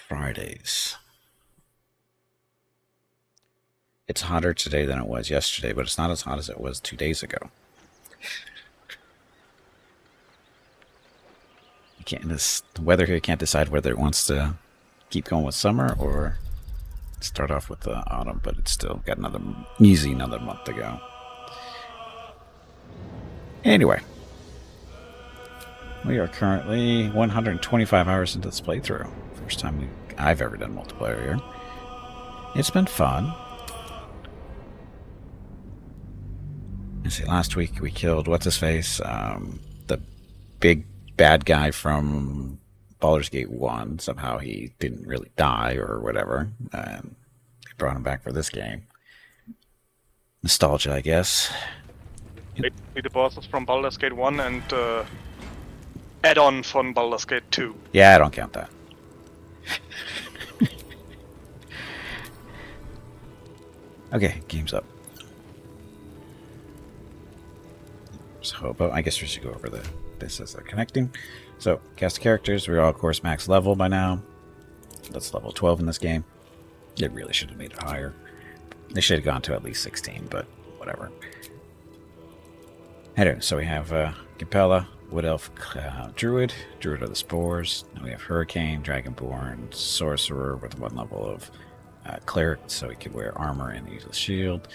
Fridays. It's hotter today than it was yesterday, but it's not as hot as it was 2 days ago. The weather here can't decide whether it wants to keep going with summer or start off with the autumn, but it's still got another month to go. Anyway, we are currently 125 hours into this playthrough. First time I've ever done multiplayer here. It's been fun. Let's see, last week we killed what's-his-face, the big bad guy from Baldur's Gate 1. Somehow he didn't really die or whatever. And they brought him back for this game. Nostalgia, I guess. Basically the bosses from Baldur's Gate 1 and add-on from Baldur's Gate 2. Yeah, I don't count that. Okay, game's up. So, but I guess we should go over this as they're connecting. So, cast characters. We're all, of course, max level by now. That's level 12 in this game. It really should have made it higher. They should have gone to at least 16, but whatever. Anyway, so we have Capella, Wood Elf, Druid of the Spores. Then we have Hurricane, Dragonborn, Sorcerer with 1 level of Cleric, so he could wear armor and use a shield.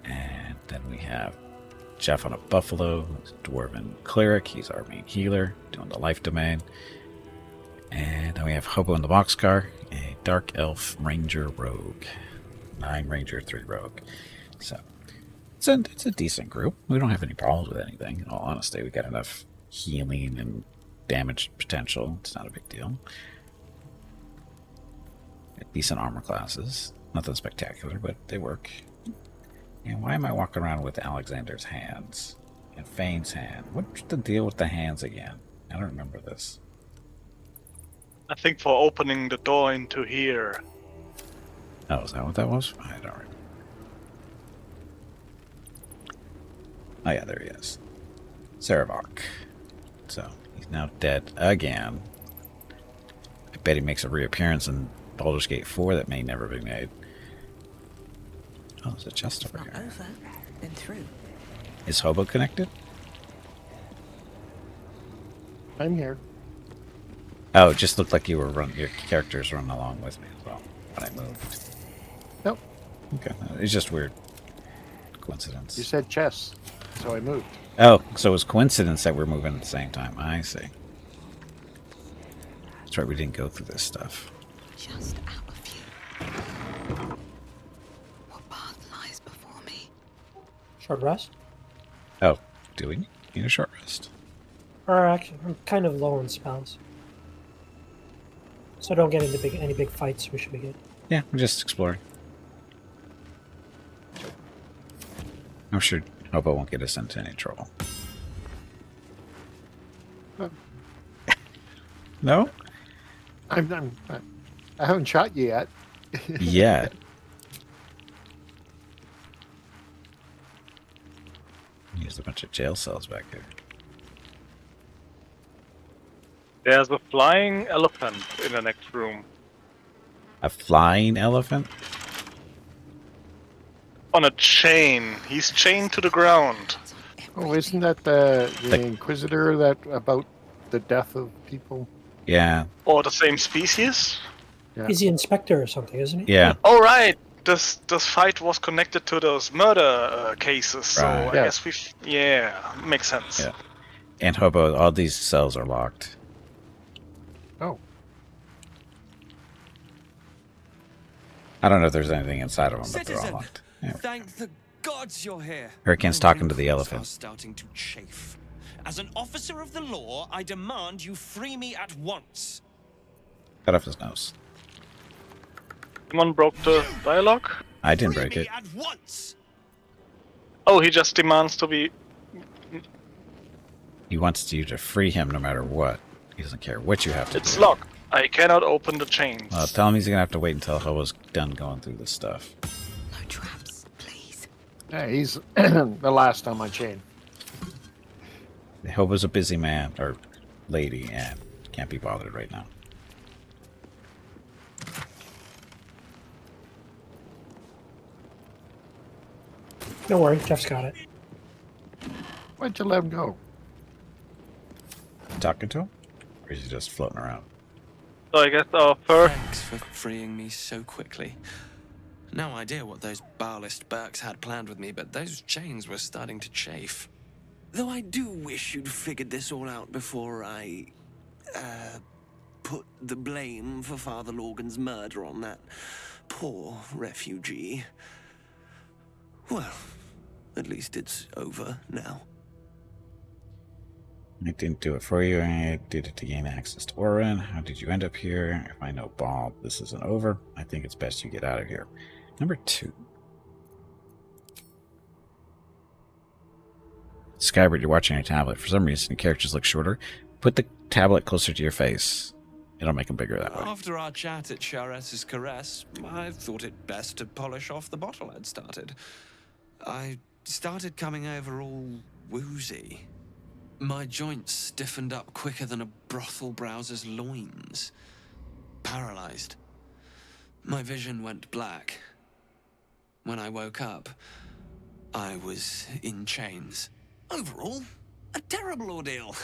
And then we have Jeff on a Buffalo, Dwarven Cleric. He's our main healer, doing the life domain. And then we have Hobo in the Boxcar, a Dark Elf Ranger Rogue. 9 Ranger, 3 Rogue. So it's a decent group. We don't have any problems with anything. In all honesty, we got enough healing and damage potential. It's not a big deal. Decent armor classes. Nothing spectacular, but they work. And why am I walking around with Alexander's hands and Fane's hand? What's the deal with the hands again? I don't remember this. I think for opening the door into here. Oh, is that what that was? I don't remember. Oh yeah, there he is. Sarevok. So, he's now dead again. I bet he makes a reappearance in Baldur's Gate 4 that may never be made. Oh, there's a chest over here. Over, then through. Is Hobo connected? I'm here. Oh, it just looked like your character's running along with me as well when I moved. Nope. Okay, it's just weird. Coincidence. You said chess, so I moved. Oh, so it was coincidence that we're moving at the same time. I see. That's right, we didn't go through this stuff. Just out of view. What path lies before me? Short rest? Oh, do we need a short rest? Or actually, I'm kind of low on spells. So don't get into any big fights, we should be good. Yeah, we're just exploring. I'm sure Hobo won't get us into any trouble. No? I haven't shot you yet. Yet. There's a bunch of jail cells back there. There's a flying elephant in the next room. A flying elephant? On a chain. He's chained to the ground. Oh, isn't that the Inquisitor that about the death of people? Yeah. Or the same species? Yeah. He's the inspector or something, isn't he? Yeah. Oh, right. This fight was connected to those murder cases, so Right. I guess makes sense. Yeah. And Hobo, all these cells are locked. Oh. I don't know if there's anything inside of them, but they're all Citizen, locked. Yeah. thank the gods you're here. Hurricane's My talking to the wrinkles elephant. are starting to chafe. As an officer of the law, I demand you free me at once. Cut off his nose. Someone broke the dialogue? I didn't Free break me it. at once. Oh, he just demands to be... He wants you to free him no matter what. He doesn't care what you have to It's do. locked. I cannot open the chains. Well, tell him he's gonna have to wait until Hobo's done going through this stuff. No traps, please. Yeah, he's the last on my chain. Hobo's a busy man, or lady, and can't be bothered right now. Don't worry, Jeff's got it. Why'd you let him go? Talking to him? Or is he just floating around? So I guess our first... Thanks for freeing me so quickly. No idea what those Barlist Burks had planned with me, but those chains were starting to chafe. Though I do wish you'd figured this all out before I, put the blame for Father Lorgan's murder on that poor refugee. Well, at least it's over now. I didn't do it for you. I did it to gain access to Orin. How did you end up here? If I know Ball, this isn't over. I think it's best you get out of here. Number 2. Skybird, you're watching a tablet. For some reason, the characters look shorter. Put the tablet closer to your face. It'll make them bigger that way. After our chat at Chares's Caress, I thought it best to polish off the bottle I'd started. I started coming over all woozy. My joints stiffened up quicker than a brothel browser's loins. Paralyzed. My vision went black. When I woke up, I was in chains. Overall, a terrible ordeal.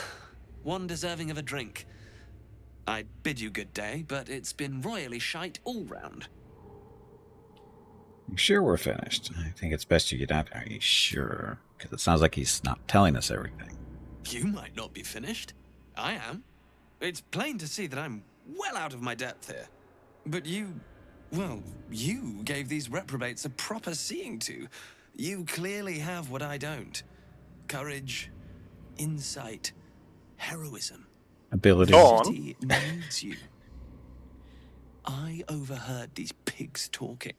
One deserving of a drink. I'd bid you good day, but it's been royally shite all round. You sure we're finished? I think it's best you get out. Are you sure? Because it sounds like he's not telling us everything. You might not be finished. I am. It's plain to see that I'm well out of my depth here. But you gave these reprobates a proper seeing to. You clearly have what I don't. Courage, insight, heroism. Ability. Go on. City needs you. I overheard these pigs talking.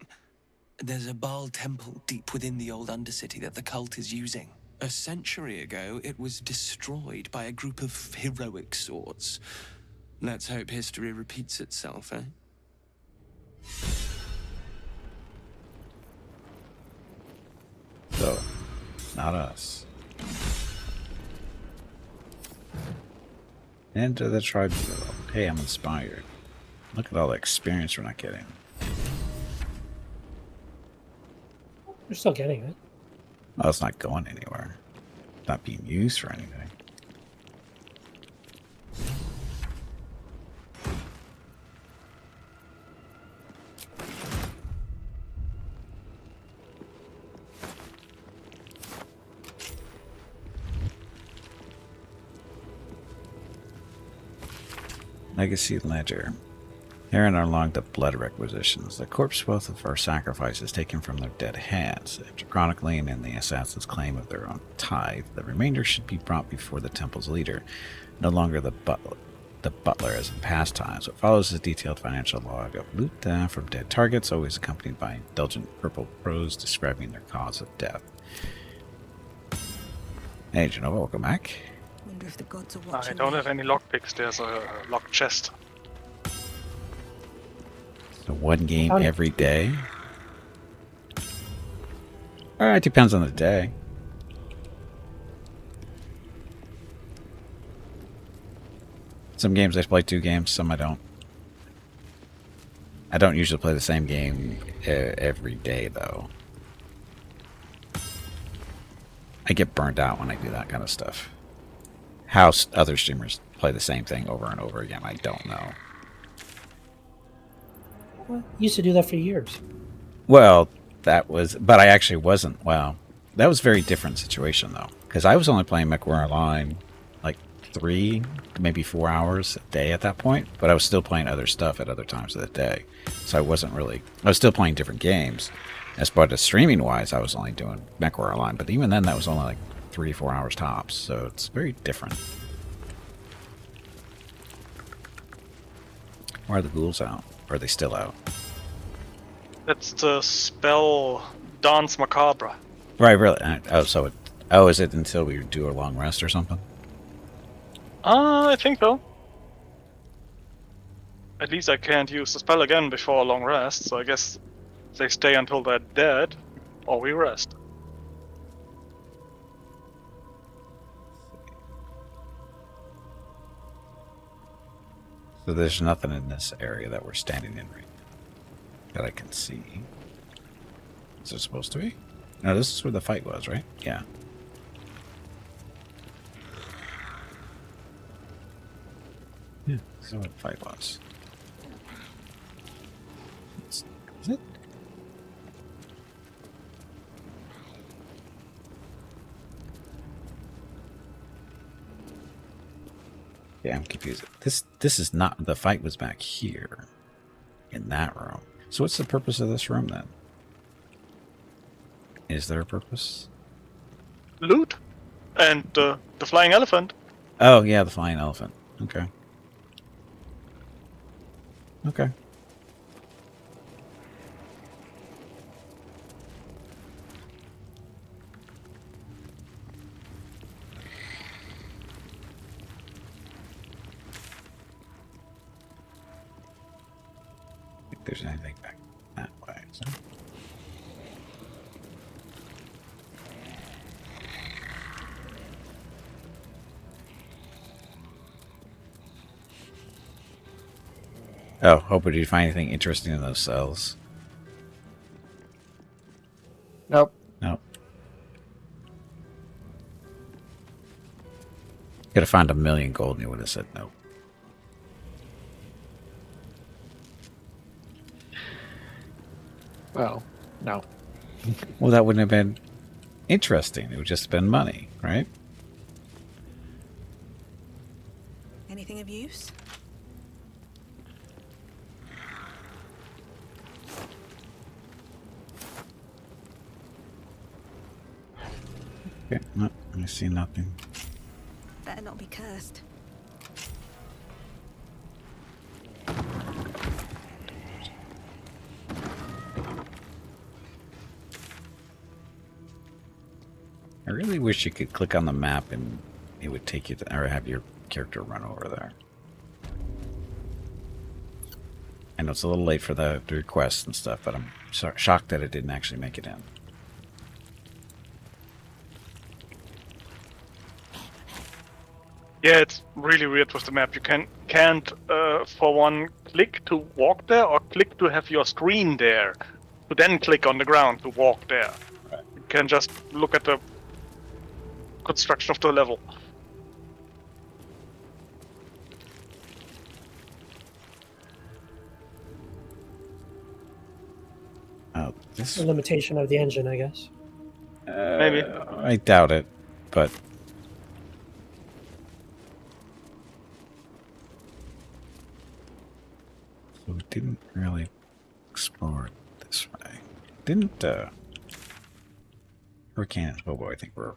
There's a Baal temple deep within the old Undercity that the cult is using. A century ago, it was destroyed by a group of heroic sorts. Let's hope history repeats itself, eh? So, not us. Enter the tribunal. Hey, I'm inspired. Look at all the experience we're not getting. We're still getting it. Well, it's not going anywhere. Not being used for anything. Legacy Ledger. Herein are logged the blood requisitions, the corpse wealth of our sacrifices taken from their dead hands. After chronicling and the assassins' claim of their own tithe, the remainder should be brought before the temple's leader, no longer the butler as in past times. What follows is a detailed financial log of loot from dead targets, always accompanied by indulgent purple prose describing their cause of death. Hey, Genova, welcome back. Wonder if the gods are I watching. don't me. have any lockpicks. There's a locked chest. So one game Found it. every day? Alright, depends on the day. Some games I play 2 games, some I don't. I don't usually play the same game every day, though. I get burned out when I do that kind of stuff. How other streamers play the same thing over and over again, I don't know. Well, used to do that for years. Well, that was... But I actually wasn't. Well, that was a very different situation, though. Because I was only playing MechWarrior Online like 3, maybe 4 hours a day at that point. But I was still playing other stuff at other times of the day. So I wasn't really... I was still playing different games. As far as streaming-wise, I was only doing MechWarrior Online. But even then, that was only like 3 to 4 hours tops. So it's very different. Why are the ghouls out? Or are they still out? That's the spell Dance Macabre. Right, really. Is it until we do a long rest or something? I think so. At least I can't use the spell again before a long rest, so I guess they stay until they're dead, or we rest. So there's nothing in this area that we're standing in right now that I can see. Is there supposed to be? No, this is where the fight was, right? Yeah. Yeah, this is where the fight was. Is it? Yeah, I'm confused. This is not, the fight was back here in that room. So what's the purpose of this room then? Is there a purpose? Loot and the flying elephant. Oh yeah, the flying elephant. Okay. Okay. I think there's anything back that way. So. Oh, Hopper, did you find anything interesting in those cells? Nope. No. Could have found 1,000,000 gold and you would have said no. Well, no. Well, that wouldn't have been interesting. It would just have been money, right? Anything of use? Okay, no, I see nothing. Better not be cursed. I really wish you could click on the map and it would take you to, or have your character run over there. I know it's a little late for the requests and stuff, but I'm shocked that it didn't actually make it in. Yeah, it's really weird with the map. You can't for one click to walk there or click to have your screen there, to then click on the ground to walk there. You can just look at the construction of the level. Oh, this A limitation of the engine, I guess. Maybe. I doubt it, but so we didn't really explore this way. Didn't Hurricane and Hobo, I think we're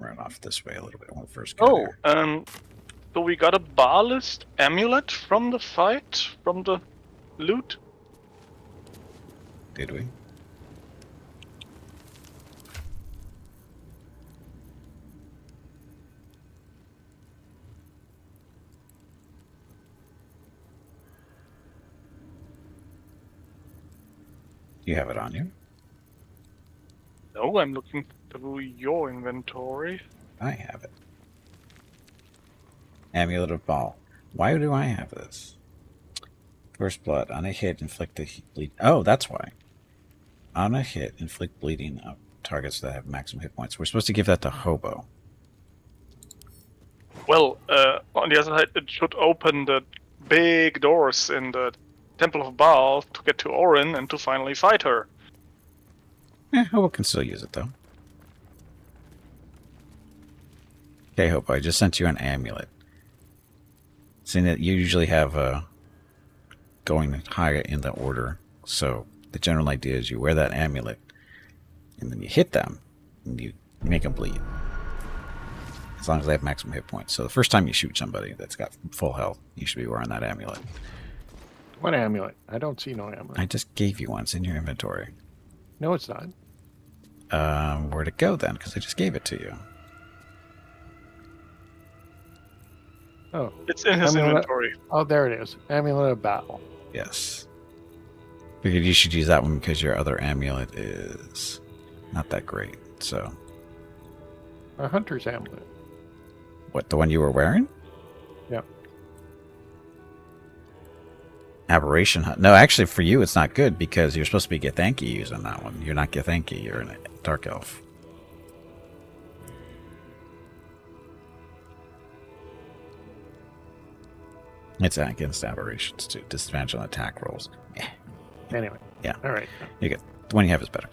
run off this way a little bit when we first got here. So we got a Ballist amulet from the fight, from the loot. Did we? Do you have it on you? No, I'm looking through your inventory. I have it. Amulet of Ball. Why do I have this? First blood. On a hit, inflict a bleed. Oh, that's why. On a hit, inflict bleeding of targets that have maximum hit points. We're supposed to give that to Hobo. Well, on the other side, it should open the big doors in the Temple of Baal to get to Orin and to finally fight her. Hobo can still use it, though. Okay, Hobo, I just sent you an amulet. Seeing that you usually have going higher in the order, so the general idea is you wear that amulet, and then you hit them, and you make them bleed. As long as they have maximum hit points. So the first time you shoot somebody that's got full health, you should be wearing that amulet. What amulet? I don't see no amulet. I just gave you one. It's in your inventory. No, it's not. Where'd it go then? Because I just gave it to you. Oh. It's in his Amulet. inventory. Oh, there it is. Amulet of Battle. Yes. Figured you should use that one because your other amulet is not that great. So, A hunter's amulet. what, the one you were wearing? Yep. Aberration Hunt. No, actually, for you, it's not good because you're supposed to be Githyanki using that one. You're not Githyanki. You're a Dark Elf. It's against aberrations too. Disadvantage on attack rolls. Anyway. Yeah. All right. You're good. The one you have is better.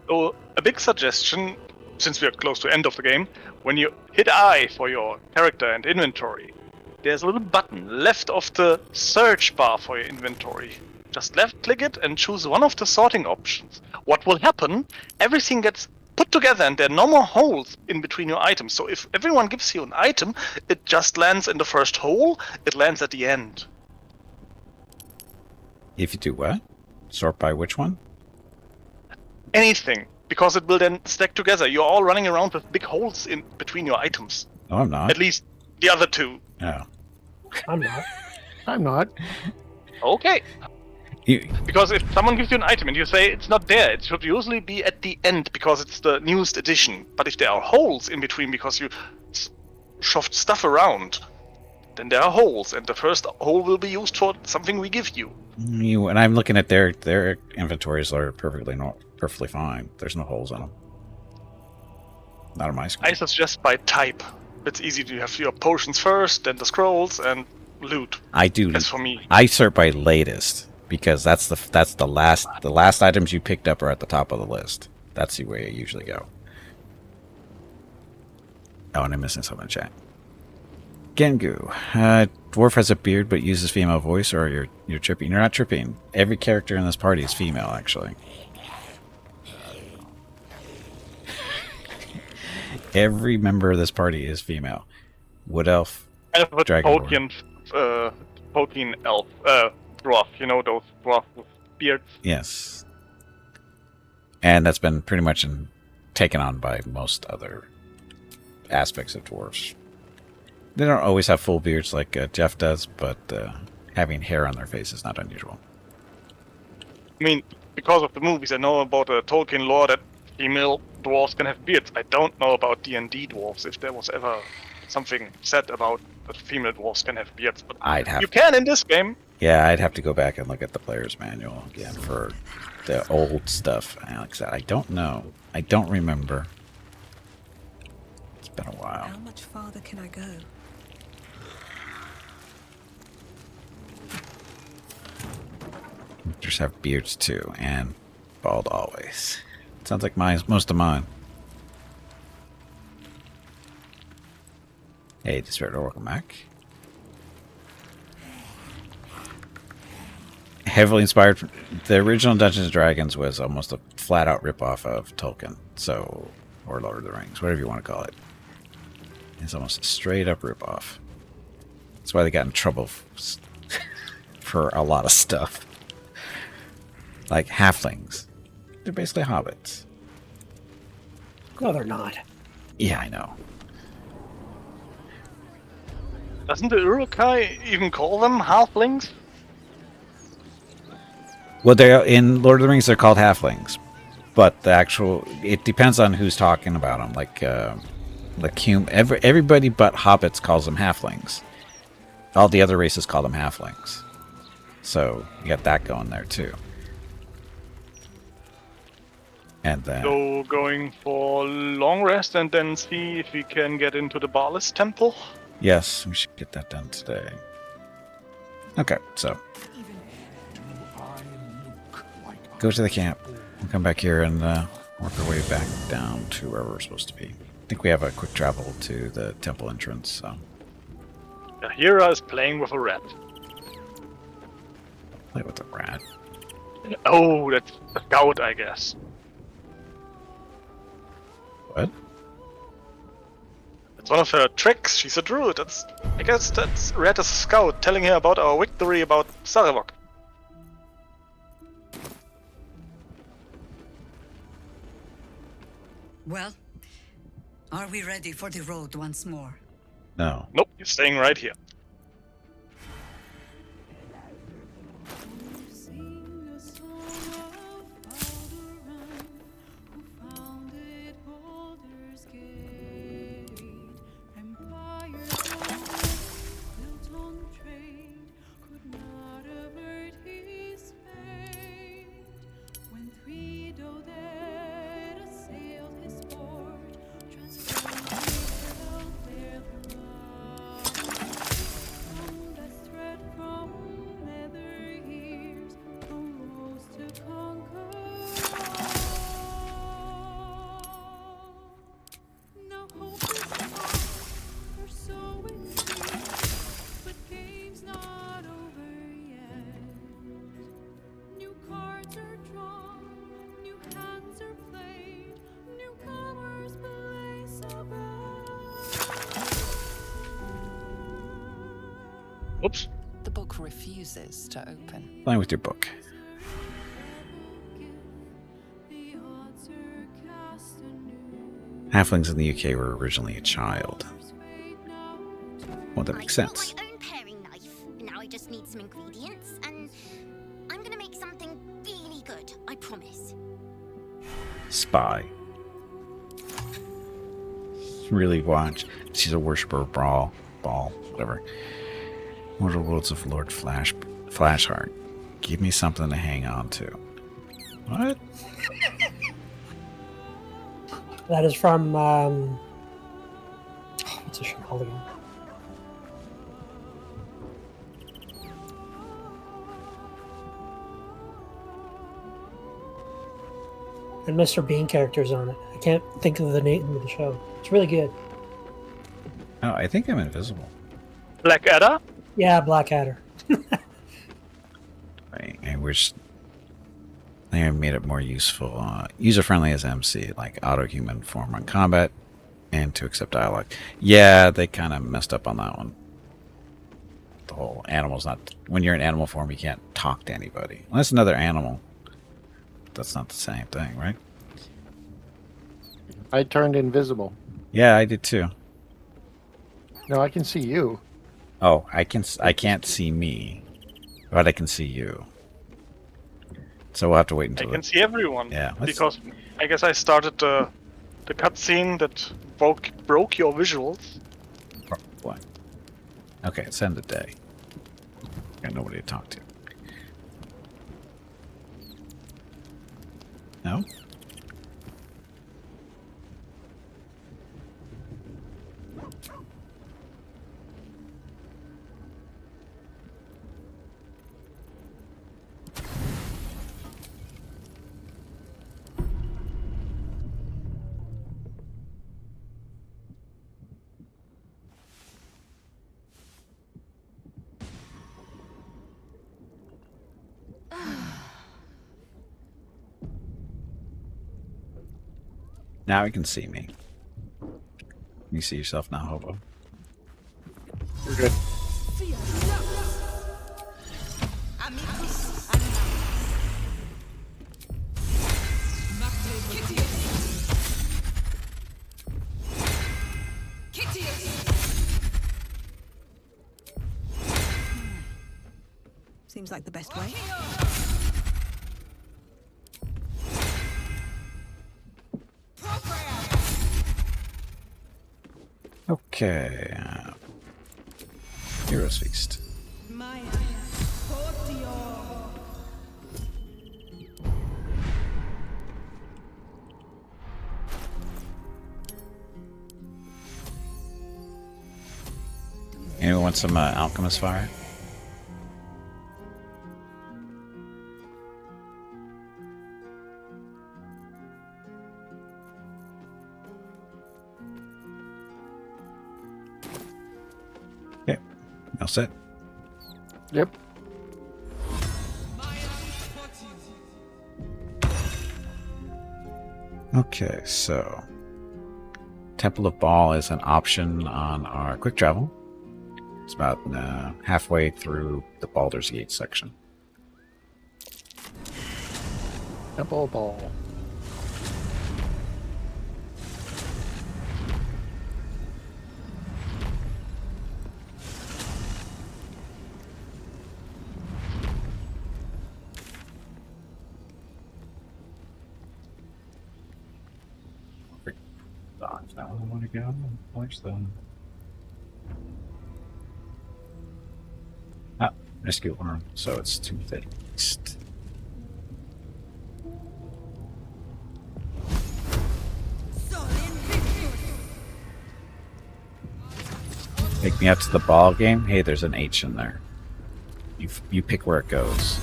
So a big suggestion, since we are close to end of the game, when you hit I for your character and inventory, there's a little button left of the search bar for your inventory. Just left click it and choose one of the sorting options. What will happen? Everything gets put together and there are no more holes in between your items. So if everyone gives you an item, it just lands in the first hole, it lands at the end. If you do what? Sort by which one? Anything. Because it will then stack together. You're all running around with big holes in between your items. No, I'm not. At least the other two. No. I'm not. I'm not. Okay. You, Because if someone gives you an item and you say it's not there, it should usually be at the end because it's the newest edition. But if there are holes in between because you shoved stuff around, then there are holes, and the first hole will be used for something we give you. and I'm looking at their inventories are perfectly fine. There's no holes in them. Not on my screen. I suggest by type. It's easy to have your potions first, then the scrolls, and loot. I do. As for me. I sort by latest because that's the last items you picked up are at the top of the list. That's the way I usually go. Oh, and I'm missing something in chat. Gengu. Dwarf has a beard but uses female voice, or you're tripping. You're not tripping. Every character in this party is female, actually. Every member of this party is female. Wood elf, I have a Dragonborn. Tolkien elf, dwarf. You know those dwarf with beards? Yes. And that's been pretty much taken on by most other aspects of dwarves. They don't always have full beards like Jeff does, but having hair on their face is not unusual. I mean, because of the movies, I know about the Tolkien lore that female dwarves can have beards. I don't know about D&D dwarves, if there was ever something said about that female dwarves can have beards. But you can in this game. Yeah, I'd have to go back and look at the player's manual again for the old stuff. Alex, I don't know. I don't remember. It's been a while. How much farther can I go? Just have beards too, and bald always. Sounds like most of mine. Hey, Despair, welcome back. Heavily inspired. The original Dungeons & Dragons was almost a flat-out ripoff of Tolkien, so, or Lord of the Rings, whatever you want to call it. It's almost a straight-up ripoff. That's why they got in trouble for a lot of stuff. Like halflings. They're basically hobbits. No, they're not. Yeah, I know. Doesn't the Uruk-hai even call them halflings? Well, in Lord of the Rings, they're called halflings. But it depends on who's talking about them. Like everybody but hobbits calls them halflings. All the other races call them halflings. So, you got that going there, too. And then... So, going for long rest and then see if we can get into the Balis temple? Yes, we should get that done today. Okay, so... Go to the camp. We'll come back here and work our way back down to where we're supposed to be. I think we have a quick travel to the temple entrance, so... Yeah, Hera is playing with a rat. Play with the rat. Oh, that's a scout, I guess. What? It's one of her tricks. She's a druid. I guess that's Red as a scout telling her about our victory about Sarevok. Well, are we ready for the road once more? No. Nope, you're staying right here. Oops. The book refuses to open. Playing with your book. Halflings in the UK were originally a child. Well, that makes sense. I've got my own paring knife. Now I just need some ingredients, and I'm gonna make something really good. I promise. Spy. Really watch. She's a worshiper of Ball, whatever. Mortal Worlds of Lord Flashheart. Give me something to hang on to. What? That is from what's the show called again? And Mr. Bean characters on it. I can't think of the name of the show. It's really good. Oh, I think I'm invisible. Blackadder? Yeah, Blackadder. Right, and they made it more useful, user-friendly as MC, like auto-human form on combat, and to accept dialogue. Yeah, they kind of messed up on that one. The whole animal's not... When you're in animal form, you can't talk to anybody. Unless another animal. That's not the same thing, right? I turned invisible. Yeah, I did too. No, I can see you. Oh, I can't see me, but I can see you. So we'll have to wait I until... can see everyone. Yeah, let's- Because I guess I started the cutscene that broke your visuals. Probably. Okay, send a day. Got nobody to talk to. No? Now you can see me. You see yourself now, Hobo? You're good. Seems like the best way. Okay. Heroes Feast. Anyone want some Alchemist Fire? Okay, all set. Yep. Okay, so Temple of Baal is an option on our quick travel. It's about halfway through the Baldur's Gate section. Temple Ball. That one I want to go. Watch them. Ah, rescue arm. So it's 2 fixed. Take me out to the ball game. Hey, there's an H in there. You pick where it goes.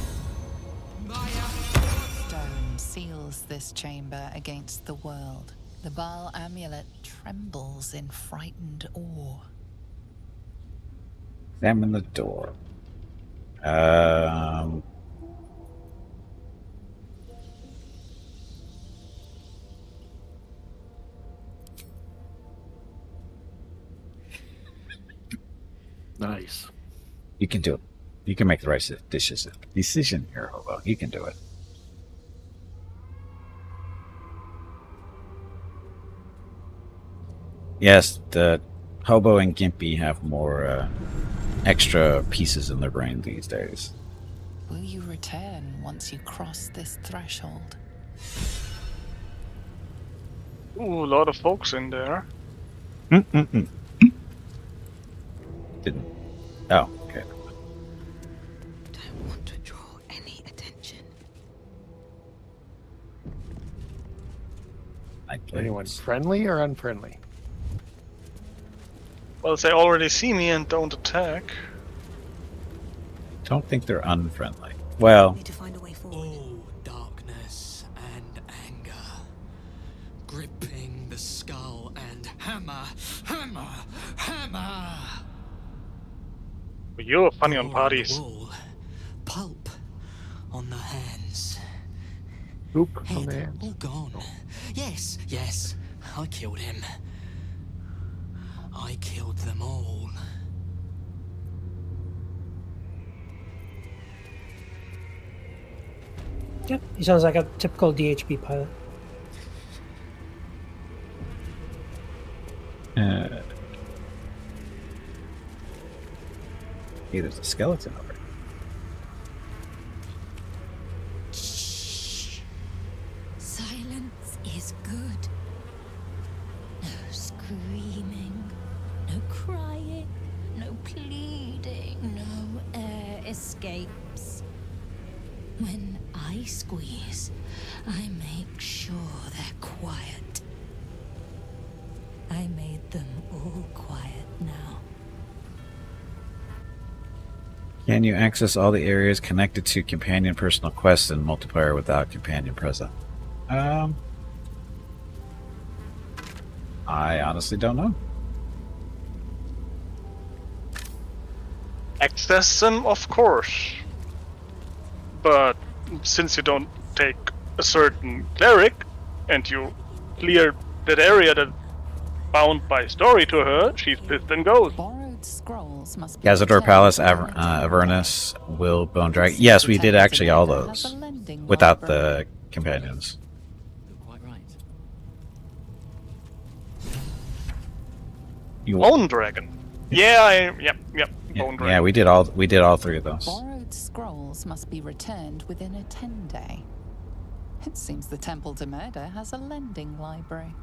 Stone seals this chamber against the world. The Baal amulet trembles in frightened awe. Examine the door. Nice. You can do it. You can make the right decision here, Hobo. You can do it. Yes, the Hobo and Gimpy have more extra pieces in their brain these days. Will you return once you cross this threshold? Ooh, a lot of folks in there. Didn't. Oh, okay. Don't want to draw any attention. Anyone friendly or unfriendly? Well, they already see me and don't attack. Don't think they're unfriendly. Well, Need to find a way forward. Oh, darkness and anger. Gripping the skull and hammer, hammer, hammer. You're funny on Gore parties. the wall, pulp on the hands. Poop on Head the hands. all gone. Yes, yes, I killed him. I killed them all. Yep, he sounds like a typical DHB pilot. hey, there's a skeleton over here. Shh. Silence is good. No screaming, no crying, no pleading, no air escapes. When I squeeze, I make sure they're quiet. I made them all quiet now. Can you access all the areas connected to companion personal quests in multiplayer without companion present? I honestly don't know. Access them, of course. But since you don't take a certain cleric and you clear that area that's bound by story to her, she's pissed and goes. Borrowed scrolls must be Gazador returned Palace, within a 10 days. Avernus, Will, Bone Dragon. Yes, we did actually all Has a those lending without library. the companions. You're quite right. You Bone Dragon. Yep, Bone Dragon. yeah, we did all three of those. Borrowed scrolls must be returned within a 10-day. It seems the Temple to Murder has a lending library.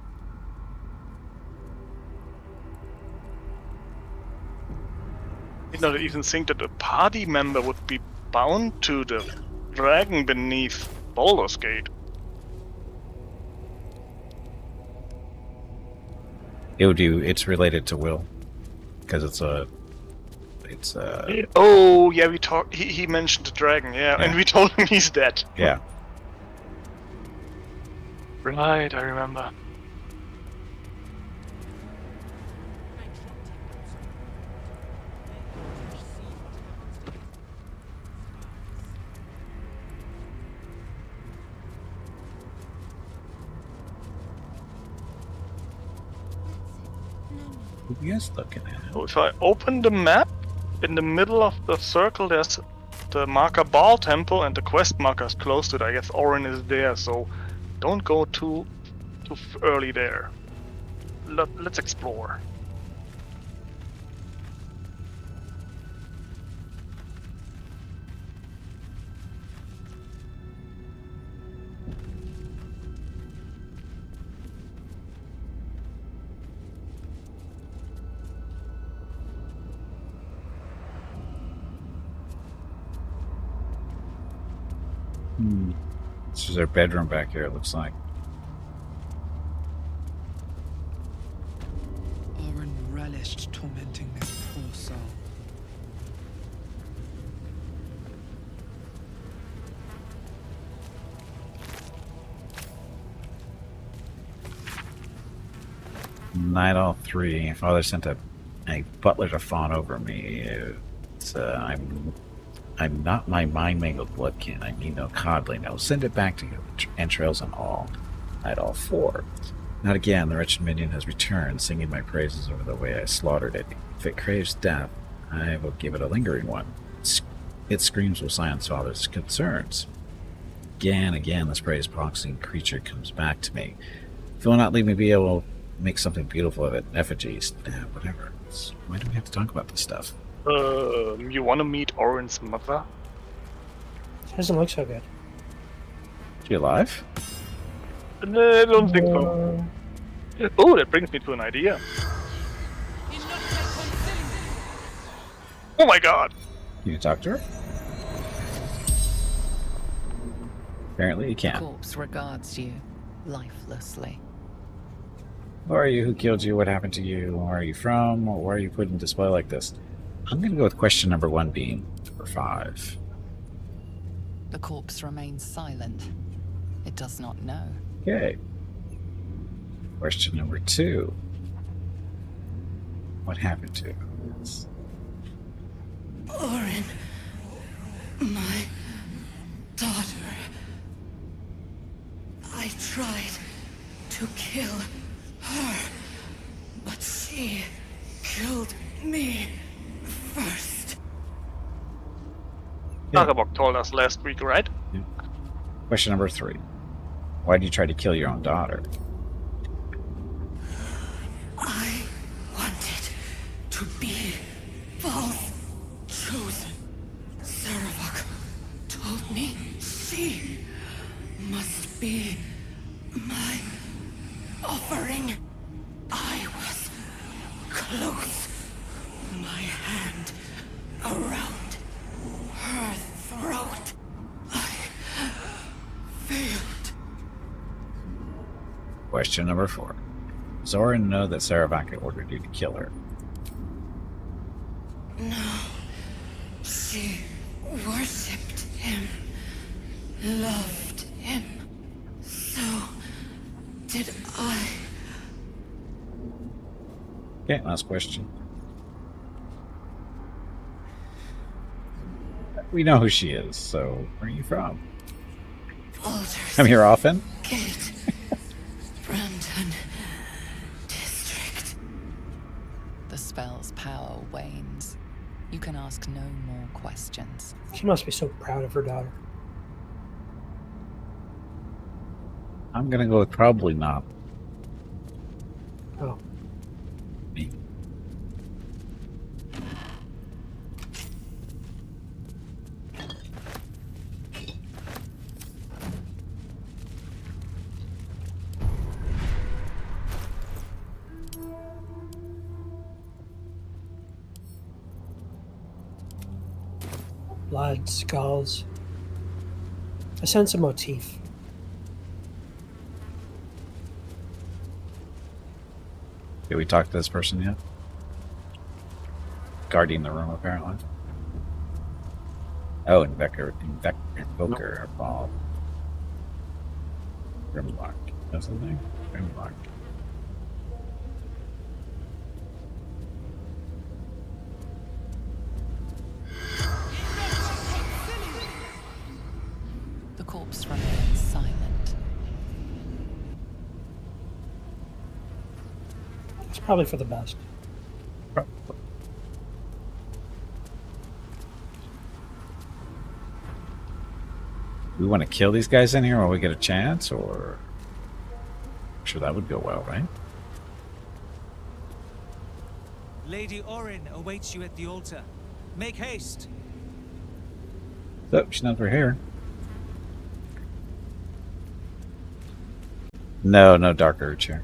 Did not even think that a party member would be bound to the dragon beneath Baldur's Gate. It's related to Will because it's Oh yeah, we talked. He mentioned the dragon, yeah, and Yeah. we told him he's dead. yeah. Right, I remember. Who are you guys looking at? So if I open the map, in the middle of the circle there's the marker Baal Temple and the quest marker is close to it. I guess Orin is there, so don't go too early there. Let's explore. This is their bedroom back here, it looks like. Orin relished tormenting this poor soul. Night all 3. Father sent a butler to fawn over me. I'm not my mind-mangled bloodkin. I need no coddling. I'll send it back to you, entrails and all. Night all 4. Not again. The wretched minion has returned, singing my praises over the way I slaughtered it. If it craves death, I will give it a lingering one. Its screams will silence father's concerns. Again, this praised proxy creature comes back to me. If it will not leave me be able to make something beautiful of it, effigies, whatever. Why do we have to talk about this stuff? You want to meet Orin's mother? She doesn't look so good. Is she alive? No, I don't think so. Oh, that brings me to an idea. Oh my god! Can you talk to her? Apparently you The can. corpse regards you lifelessly. Who are you? Who killed you? What happened to you? Where are you from? Why are you put in display like this? I'm going to go with question number 1 being number 5. The corpse remains silent. It does not know. Okay. Question number 2. What happened to you? Orin, my daughter. I tried to kill her, but she killed me first. Tarabok told us last week, right? Yeah. Question number 3. Why did you try to kill your own daughter? I wanted to be false chosen. Saravak told me she must be my offering. I was close, my hand around her throat. I failed. Question number 4. Does Orin know that Saravaka ordered you to kill her? No. She worshipped him, loved him. So did I. Okay, last question. We know who she is, so where are you from? Baldur's Come here often? Gate. Brandon District. The spell's power wanes. You can ask no more questions. She must be so proud of her daughter. I'm gonna go with probably not. Oh. Me. Blood, skulls. I sense a motif. Did we talk to this person yet? Guarding the room, apparently. Oh, Invoker, Bob. Grimlock. That's the name? Grimlock. The corpse remains silent. It's probably for the best. We want to kill these guys in here while we get a chance, or... I'm sure that would go well, right? Lady Orin awaits you at the altar. Make haste. Oh, she's not for here. No Dark Urge here.